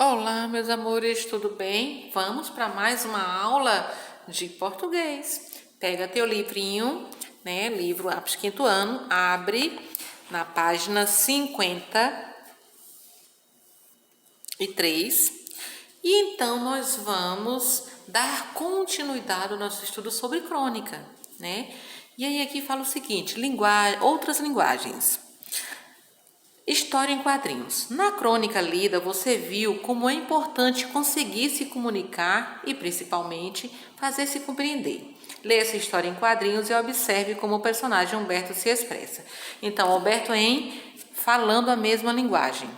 Olá, meus amores, tudo bem? Vamos para mais uma aula de português. Pega teu livrinho, né? Livro Lápis Quinto Ano, abre na página 53 e então nós vamos dar continuidade ao nosso estudo sobre crônica, né? E aí aqui fala o seguinte, outras linguagens. História em quadrinhos. Na crônica lida, você viu como é importante conseguir se comunicar e, principalmente, fazer se compreender. Leia essa história em quadrinhos e observe como o personagem Humberto se expressa. Então, Humberto falando a mesma linguagem.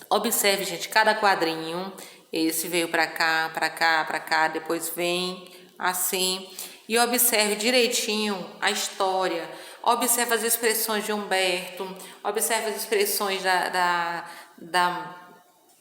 Observe, gente, cada quadrinho. Esse veio para cá, para cá, para cá, depois vem assim. E observe direitinho a história. Observe as expressões de Humberto. Observe as expressões da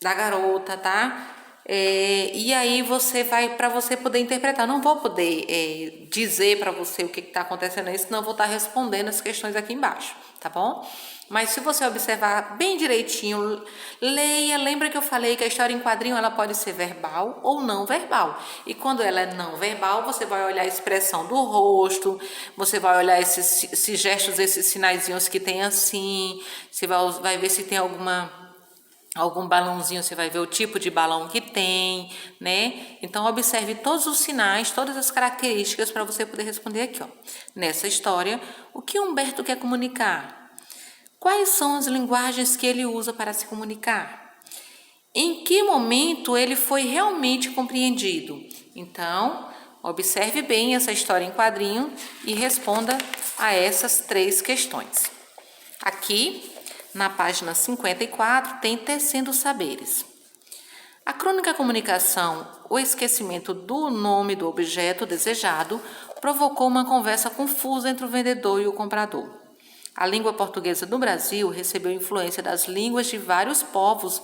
garota, tá? E aí você vai, para você poder interpretar. Não vou poder dizer para você o que está acontecendo aí, senão eu vou estar respondendo as questões aqui embaixo, tá bom? Mas se você observar bem direitinho, leia, lembra que eu falei que a história em quadrinho ela pode ser verbal ou não verbal. E quando ela é não verbal, você vai olhar a expressão do rosto, você vai olhar esses gestos, esses sinaizinhos que tem assim, você vai ver se tem algum balãozinho, você vai ver o tipo de balão que tem, né? Então, observe todos os sinais, todas as características para você poder responder aqui, ó. Nessa história, o que Humberto quer comunicar? Quais são as linguagens que ele usa para se comunicar? Em que momento ele foi realmente compreendido? Então, observe bem essa história em quadrinho e responda a essas 3 questões. Aqui, na página 54, tem Tecendo Saberes. A crônica comunicação, o esquecimento do nome do objeto desejado, provocou uma conversa confusa entre o vendedor e o comprador. A língua portuguesa do Brasil recebeu influência das línguas de vários povos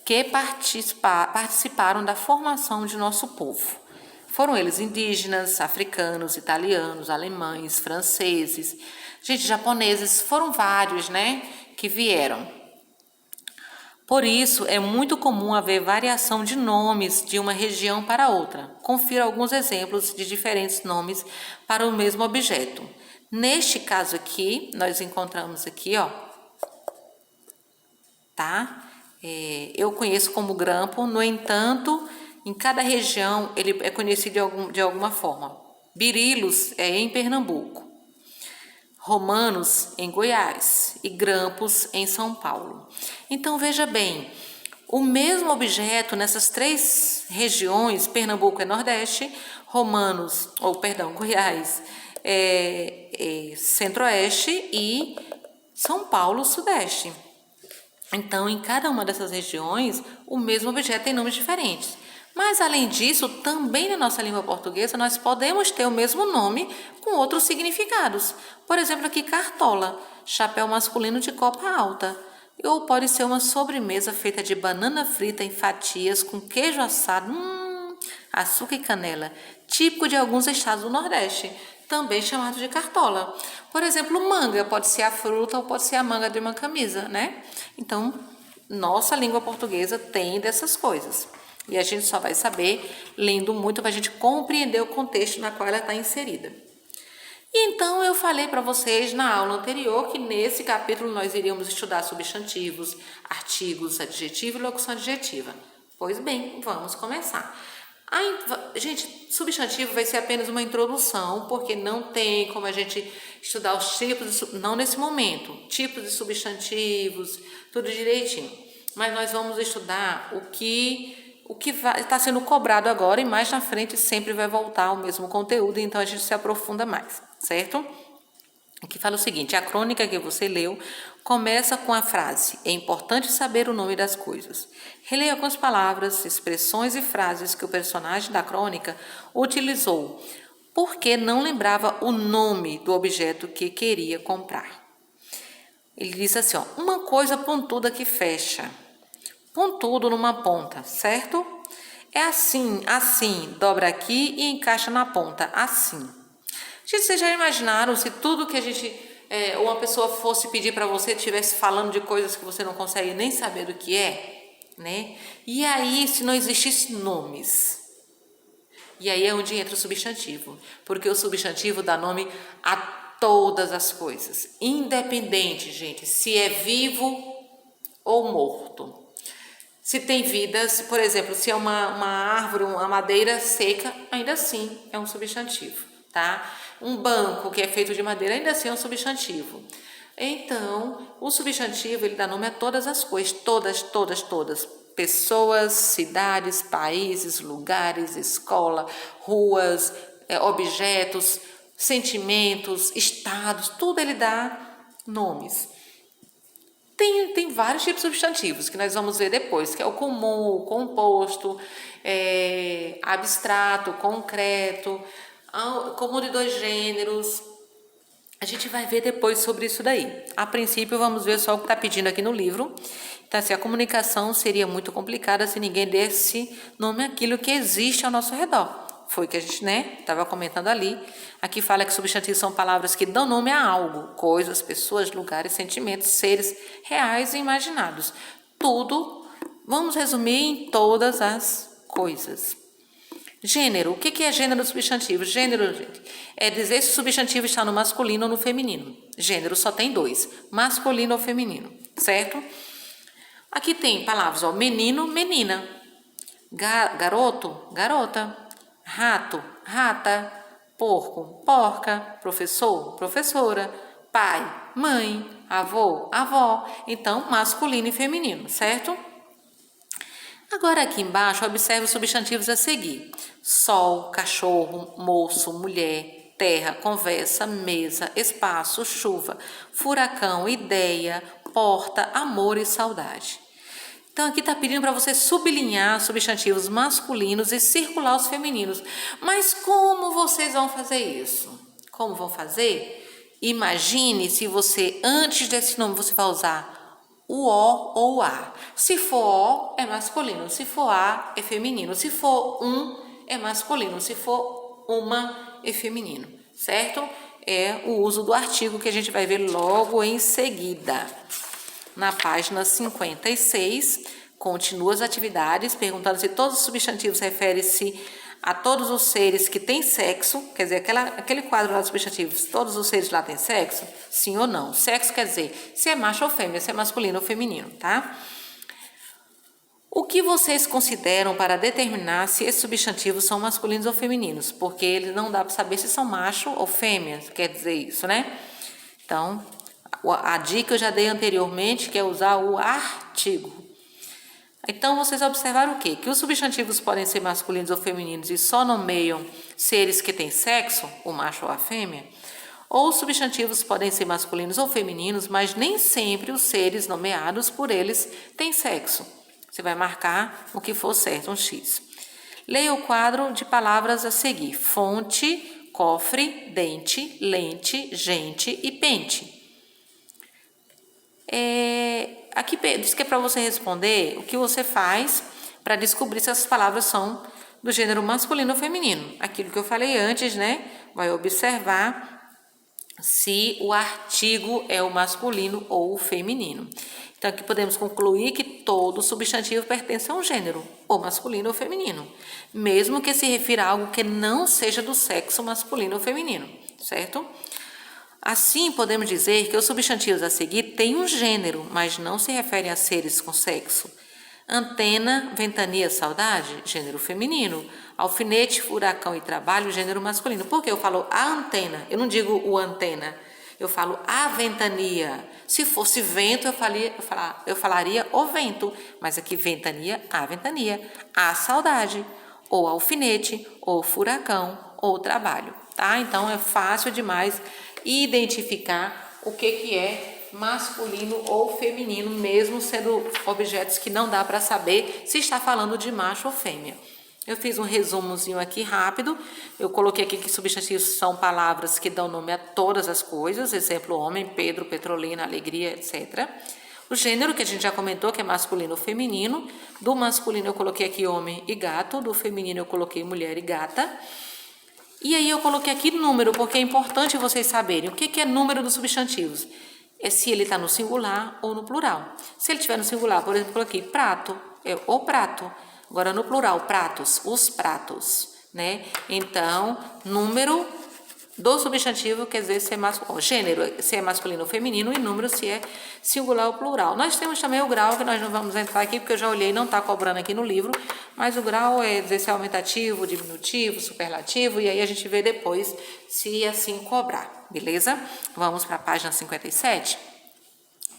que participaram da formação de nosso povo. Foram eles indígenas, africanos, italianos, alemães, franceses, japoneses, foram vários, né, que vieram. Por isso, é muito comum haver variação de nomes de uma região para outra. Confira alguns exemplos de diferentes nomes para o mesmo objeto. Neste caso aqui, nós encontramos aqui, ó, tá? Eu conheço como grampo, no entanto, em cada região ele é conhecido de alguma forma. Birilos é em Pernambuco, romanos em Goiás e grampos em São Paulo. Então, veja bem, o mesmo objeto nessas 3 regiões, Pernambuco é Nordeste, Goiás Centro-Oeste e São Paulo Sudeste. Então, em cada uma dessas regiões, o mesmo objeto tem nomes diferentes. Mas, além disso, também na nossa língua portuguesa, nós podemos ter o mesmo nome com outros significados. Por exemplo, aqui, cartola, chapéu masculino de copa alta. Ou pode ser uma sobremesa feita de banana frita em fatias com queijo assado, açúcar e canela, típico de alguns estados do Nordeste, também chamado de cartola. Por exemplo, manga pode ser a fruta ou pode ser a manga de uma camisa, né? Então, nossa língua portuguesa tem dessas coisas. E a gente só vai saber lendo muito para a gente compreender o contexto na qual ela está inserida. E então eu falei para vocês na aula anterior que nesse capítulo nós iríamos estudar substantivos, artigos, adjetivo e locução adjetiva. Pois bem, vamos começar. Gente, substantivo vai ser apenas uma introdução, porque não tem como a gente estudar os tipos, não nesse momento, tipos de substantivos, tudo direitinho. Mas nós vamos estudar o que está sendo cobrado agora e mais na frente sempre vai voltar ao mesmo conteúdo, então a gente se aprofunda mais, certo? Aqui fala o seguinte, a crônica que você leu começa com a frase, é importante saber o nome das coisas. Releia algumas palavras, expressões e frases que o personagem da crônica utilizou, porque não lembrava o nome do objeto que queria comprar. Ele disse assim, ó, uma coisa pontuda que fecha, pontudo numa ponta, certo? É assim, dobra aqui e encaixa na ponta, assim. Gente, vocês já imaginaram se tudo que uma pessoa fosse pedir para você estivesse falando de coisas que você não consegue nem saber do que é? né? E aí, se não existissem nomes? E aí é onde entra o substantivo, porque o substantivo dá nome a todas as coisas, independente, gente, se é vivo ou morto. Se tem vida, por exemplo, se é uma árvore, uma madeira seca, ainda assim é um substantivo, tá? Um banco que é feito de madeira, ainda assim é um substantivo. Então, o substantivo, ele dá nome a todas as coisas, todas. Pessoas, cidades, países, lugares, escola, ruas, objetos, sentimentos, estados, tudo ele dá nomes. Tem vários tipos de substantivos que nós vamos ver depois, que é o comum, o composto, abstrato, concreto, comum de dois gêneros. A gente vai ver depois sobre isso daí. A princípio, vamos ver só o que está pedindo aqui no livro. Então, assim, a comunicação seria muito complicada se ninguém desse nome àquilo que existe ao nosso redor. Foi o que a gente, estava comentando ali. Aqui fala que substantivos são palavras que dão nome a algo, coisas, pessoas, lugares, sentimentos, seres reais e imaginados. Tudo, vamos resumir em todas as coisas. Gênero. O que é gênero substantivo? Gênero, gente, é dizer se o substantivo está no masculino ou no feminino. Gênero só tem dois, masculino ou feminino, certo? Aqui tem palavras, menino, menina, garoto, garota, rato, rata, porco, porca, professor, professora, pai, mãe, avô, avó. Então, masculino e feminino, certo? Agora aqui embaixo, observe os substantivos a seguir. Sol, cachorro, moço, mulher, terra, conversa, mesa, espaço, chuva, furacão, ideia, porta, amor e saudade. Então aqui está pedindo para você sublinhar substantivos masculinos e circular os femininos. Mas como vocês vão fazer isso? Como vão fazer? Imagine se você, antes desse nome, você vai usar o O ou o A. Se for O, é masculino. Se for A, é feminino. Se for é masculino. Se for uma, é feminino. Certo? É o uso do artigo que a gente vai ver logo em seguida. Na página 56, continua as atividades, perguntando se todos os substantivos referem-se a todos os seres que têm sexo, quer dizer, aquele quadro lá dos substantivos, todos os seres lá têm sexo? Sim ou não? Sexo quer dizer se é macho ou fêmea, se é masculino ou feminino, tá? O que vocês consideram para determinar se esses substantivos são masculinos ou femininos? Porque eles não dá para saber se são macho ou fêmea, quer dizer isso, né? Então, a dica eu já dei anteriormente, que é usar o artigo. Então, vocês observaram o quê? Que os substantivos podem ser masculinos ou femininos e só nomeiam seres que têm sexo, o macho ou a fêmea? Ou os substantivos podem ser masculinos ou femininos, mas nem sempre os seres nomeados por eles têm sexo. Você vai marcar o que for certo, um X. Leia o quadro de palavras a seguir. Fonte, cofre, dente, lente, gente e pente. Aqui diz que é para você responder o que você faz para descobrir se essas palavras são do gênero masculino ou feminino. Aquilo que eu falei antes, vai observar se o artigo é o masculino ou o feminino. Então, aqui podemos concluir que todo substantivo pertence a um gênero, ou masculino ou feminino, mesmo que se refira a algo que não seja do sexo masculino ou feminino, certo? Assim, podemos dizer que os substantivos a seguir têm um gênero, mas não se referem a seres com sexo. Antena, ventania, saudade, gênero feminino. Alfinete, furacão e trabalho, gênero masculino. Por que eu falo a antena? Eu não digo o antena. Eu falo a ventania. Se fosse vento, eu falaria o vento. Mas aqui ventania, a ventania. A saudade, ou alfinete, ou furacão, ou trabalho. Tá? Então, é fácil demais identificar o que é masculino ou feminino, mesmo sendo objetos que não dá para saber se está falando de macho ou fêmea. Eu fiz um resumozinho aqui rápido. Eu coloquei aqui que substantivos são palavras que dão nome a todas as coisas, exemplo, homem, Pedro, petrolina, alegria, etc. O gênero, que a gente já comentou, que é masculino ou feminino. Do masculino eu coloquei aqui homem e gato, do feminino eu coloquei mulher e gata. E aí eu coloquei aqui número, porque é importante vocês saberem o que é número dos substantivos. É se ele está no singular ou no plural. Se ele estiver no singular, por exemplo, eu coloquei prato, é o prato. Agora, no plural, pratos, os pratos, né? Então, número do substantivo quer dizer se é masculino, gênero, se é masculino ou feminino, e número se é singular ou plural. Nós temos também o grau, que nós não vamos entrar aqui, porque eu já olhei, não está cobrando aqui no livro, mas o grau é dizer se é aumentativo, diminutivo, superlativo, e aí a gente vê depois se assim cobrar, beleza? Vamos para a página 57?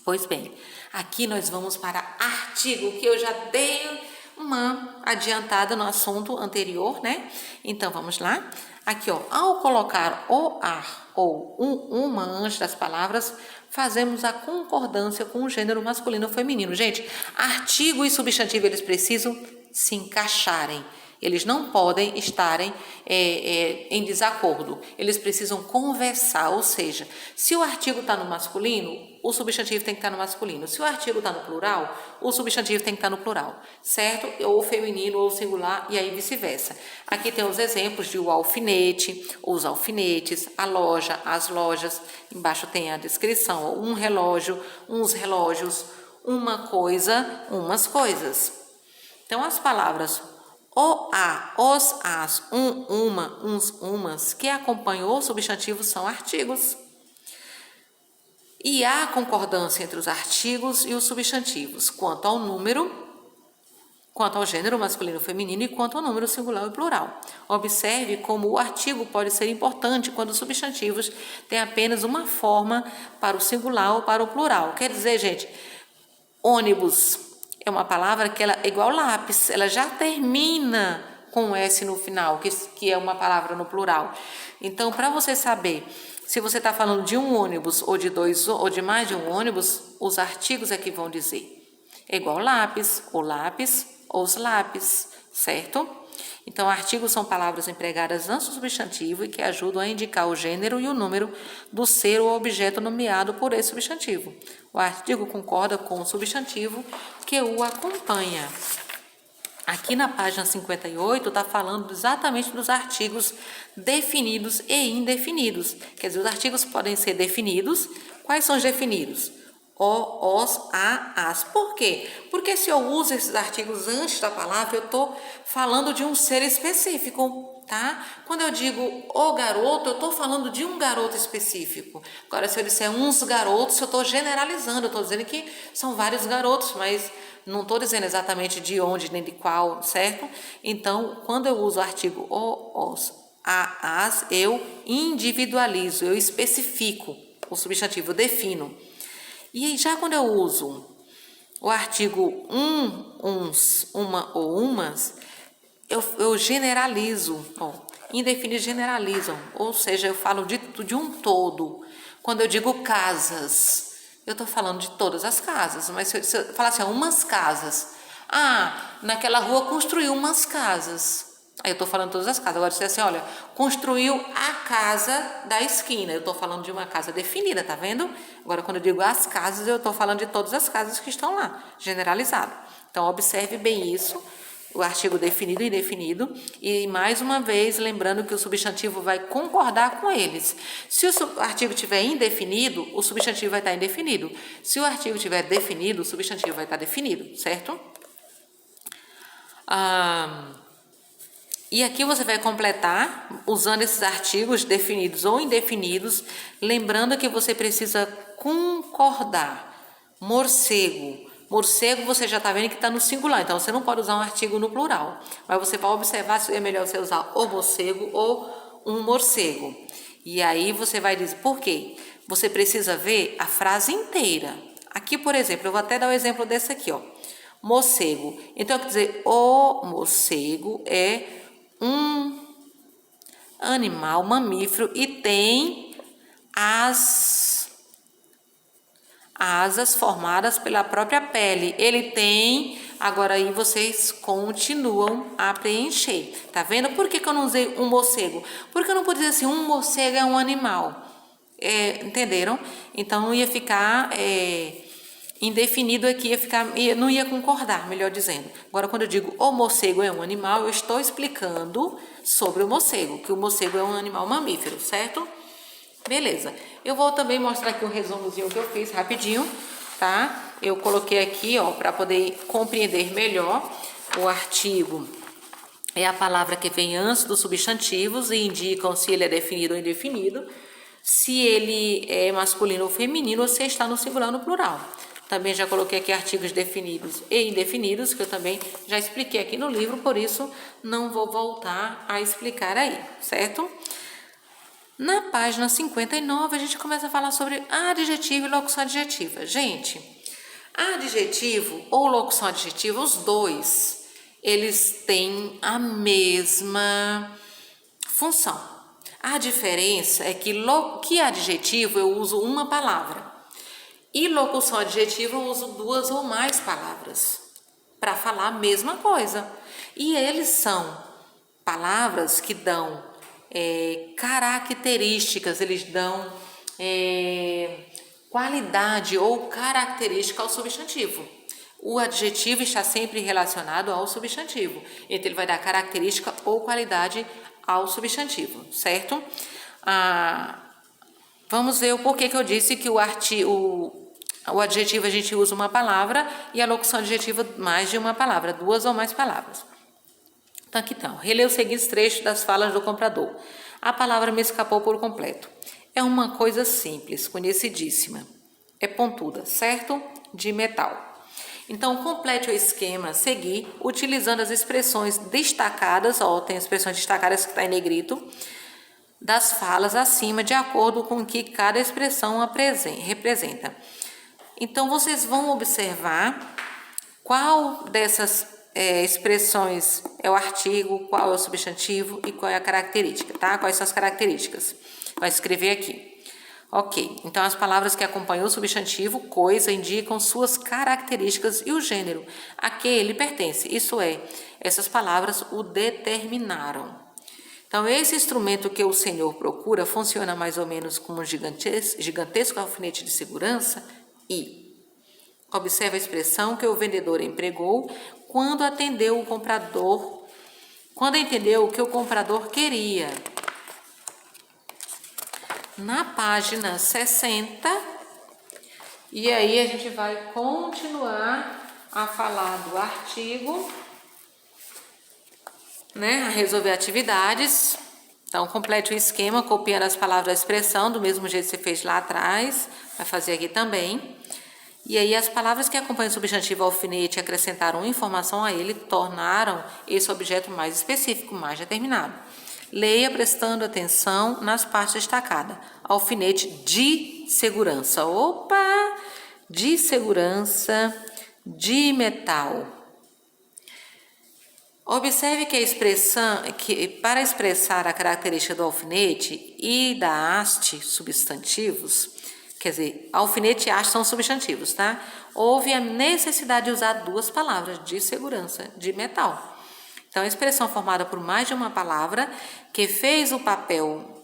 Pois bem, aqui nós vamos para artigo, que eu já dei uma adiantada no assunto anterior, né? Então, vamos lá. Aqui, ó, ao colocar o ar ou uma antes das palavras, fazemos a concordância com o gênero masculino ou feminino. Gente, artigo e substantivo, eles precisam se encaixarem. Eles não podem estarem em desacordo. Eles precisam conversar, ou seja, se o artigo está no masculino, o substantivo tem que estar no masculino. Se o artigo está no plural, o substantivo tem que estar no plural, certo? Ou feminino ou singular, e aí vice-versa. Aqui tem os exemplos de o alfinete, os alfinetes, a loja, as lojas. Embaixo tem a descrição, um relógio, uns relógios, uma coisa, umas coisas. Então, as palavras o, a, os, as, uma, uns, umas, que acompanham o substantivo são artigos. E há concordância entre os artigos e os substantivos, quanto ao número, quanto ao gênero masculino e feminino e quanto ao número singular e plural. Observe como o artigo pode ser importante quando os substantivos têm apenas uma forma para o singular ou para o plural. Quer dizer, gente, ônibus é uma palavra que ela é igual lápis, ela já termina com S no final, que é uma palavra no plural. Então, para você saber se você está falando de um ônibus ou de dois ou de mais de um ônibus, os artigos é que vão dizer. É igual lápis, ou os lápis, certo? Então, artigos são palavras empregadas antes do substantivo e que ajudam a indicar o gênero e o número do ser ou objeto nomeado por esse substantivo. O artigo concorda com o substantivo que o acompanha. Aqui na página 58 está falando exatamente dos artigos definidos e indefinidos. Quer dizer, os artigos podem ser definidos. Quais são os definidos? O, os, a, as. Por quê? Porque se eu uso esses artigos antes da palavra, eu estou falando de um ser específico, tá? Quando eu digo o garoto, eu estou falando de um garoto específico. Agora, se eu disser uns garotos, eu estou generalizando, eu estou dizendo que são vários garotos, mas não estou dizendo exatamente de onde nem de qual, certo? Então, quando eu uso o artigo o, os, a, as, eu individualizo, eu especifico o substantivo, eu defino. E já quando eu uso o artigo uns, uma ou umas, eu generalizo. Indefinidos generalizam, ou seja, eu falo de um todo. Quando eu digo casas, eu estou falando de todas as casas, mas se eu falar assim, umas casas, naquela rua construiu umas casas. Aí eu estou falando de todas as casas. Agora, se assim, olha, construiu a casa da esquina. Eu estou falando de uma casa definida, tá vendo? Agora, quando eu digo as casas, eu estou falando de todas as casas que estão lá, generalizado. Então, observe bem isso, o artigo definido e indefinido. E, mais uma vez, lembrando que o substantivo vai concordar com eles. Se o artigo estiver indefinido, o substantivo vai estar indefinido. Se o artigo estiver definido, o substantivo vai estar definido, certo? E aqui você vai completar usando esses artigos definidos ou indefinidos, lembrando que você precisa concordar. Morcego. Morcego você já está vendo que está no singular, então você não pode usar um artigo no plural. Mas você vai observar se é melhor você usar o morcego ou um morcego. E aí você vai dizer, por quê? Você precisa ver a frase inteira. Aqui, por exemplo, eu vou até dar o exemplo desse aqui, ó. Morcego. Então, quer dizer, o morcego é um animal mamífero e tem as asas formadas pela própria pele. Ele tem, agora aí vocês continuam a preencher. Tá vendo? Por que eu não usei um morcego? Porque eu não podia dizer assim, um morcego é um animal. Entenderam? Então, não ia ficar indefinido aqui, não ia concordar, melhor dizendo. Agora, quando eu digo o morcego é um animal, eu estou explicando sobre o morcego, que o morcego é um animal mamífero, certo? Beleza. Eu vou também mostrar aqui um resumozinho que eu fiz rapidinho, tá? eu coloquei aqui, ó, para poder compreender melhor. O artigo é a palavra que vem antes dos substantivos e indicam se ele é definido ou indefinido, se ele é masculino ou feminino, ou se está no singular ou no plural. Também já coloquei aqui artigos definidos e indefinidos, que eu também já expliquei aqui no livro, por isso não vou voltar a explicar aí, certo? Na página 59, a gente começa a falar sobre adjetivo e locução adjetiva. Gente, adjetivo ou locução adjetiva, os dois, eles têm a mesma função. A diferença é que adjetivo eu uso uma palavra e locução adjetiva eu uso duas ou mais palavras para falar a mesma coisa. E eles são palavras que dão características, eles dão qualidade ou característica ao substantivo. O adjetivo está sempre relacionado ao substantivo, então ele vai dar característica ou qualidade ao substantivo, certo? Vamos ver o porquê que eu disse que o adjetivo a gente usa uma palavra e a locução adjetiva mais de uma palavra, duas ou mais palavras. Então, aqui está. Relê os seguintes trechos das falas do comprador. A palavra me escapou por completo. É uma coisa simples, conhecidíssima. É pontuda, certo? De metal. Então, complete o esquema a seguir, utilizando as expressões destacadas, ó, tem expressões destacadas que está em negrito, das falas acima, de acordo com o que cada expressão representa. Então, vocês vão observar qual dessas expressões é o artigo, qual é o substantivo e qual é a característica, tá? Quais são as características? Vai escrever aqui. Ok, então as palavras que acompanham o substantivo, coisa, indicam suas características e o gênero a que ele pertence. Isso é, essas palavras o determinaram. Então, esse instrumento que o senhor procura funciona mais ou menos como um gigantesco alfinete de segurança e observe a expressão que o vendedor empregou quando entendeu o que o comprador queria. Na página 60, e aí a gente vai continuar a falar do artigo, né, a resolver atividades. Então, complete o esquema, copiando as palavras da expressão, do mesmo jeito que você fez lá atrás, vai fazer aqui também. E aí, as palavras que acompanham o substantivo alfinete acrescentaram informação a ele, tornaram esse objeto mais específico, mais determinado. Leia prestando atenção nas partes destacadas. Alfinete de segurança. Opa! De segurança, de metal. Observe que a expressão, para expressar a característica do alfinete e da haste, substantivos, quer dizer, alfinete e haste são substantivos, tá? Houve a necessidade de usar duas palavras, de segurança, de metal. Então, a expressão formada por mais de uma palavra que faz o papel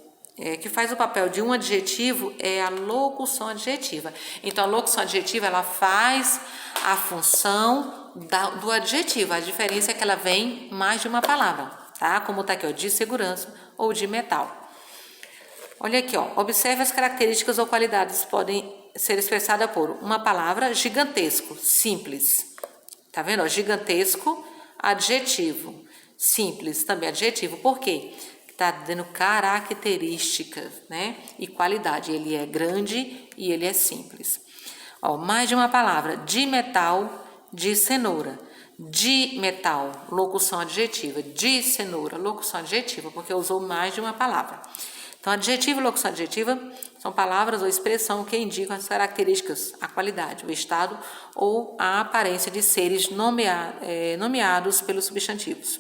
de um adjetivo é a locução adjetiva. Então, a locução adjetiva, ela faz a função do adjetivo. A diferença é que ela vem mais de uma palavra, tá? Como está aqui, ó, de segurança ou de metal. Olha aqui, ó, observe as características ou qualidades podem ser expressadas por uma palavra, gigantesco, simples. Tá vendo? Ó, gigantesco, adjetivo. Simples, também adjetivo. Por quê? Está dando características, né? E qualidade. Ele é grande e ele é simples. Ó, mais de uma palavra. De metal, de cenoura. De metal, locução adjetiva. De cenoura, locução adjetiva, porque usou mais de uma palavra. Então, adjetivo e locução adjetiva são palavras ou expressão que indicam as características, a qualidade, o estado ou a aparência de seres nomeados pelos substantivos.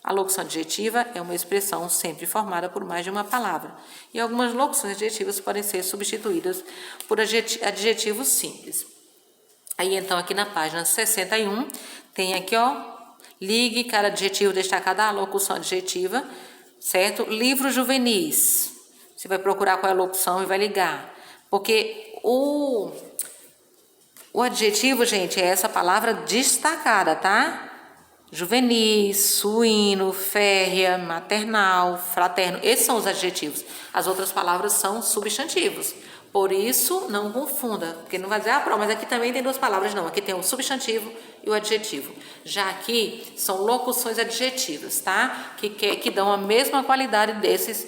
A locução adjetiva é uma expressão sempre formada por mais de uma palavra. E algumas locuções adjetivas podem ser substituídas por adjetivos simples. Aí, então, aqui na página 61, tem aqui, ó, ligue cada adjetivo destacado à locução adjetiva, certo? Livros juvenis. Você vai procurar qual é a locução e vai ligar. Porque o adjetivo, gente, é essa palavra destacada, tá? Juvenis, suíno, férrea, maternal, fraterno. Esses são os adjetivos. As outras palavras são substantivos. Por isso, não confunda, porque não vai dizer, mas aqui também tem duas palavras. Não, aqui tem o substantivo e o adjetivo. Já aqui são locuções adjetivas, tá? Que dão a mesma qualidade desses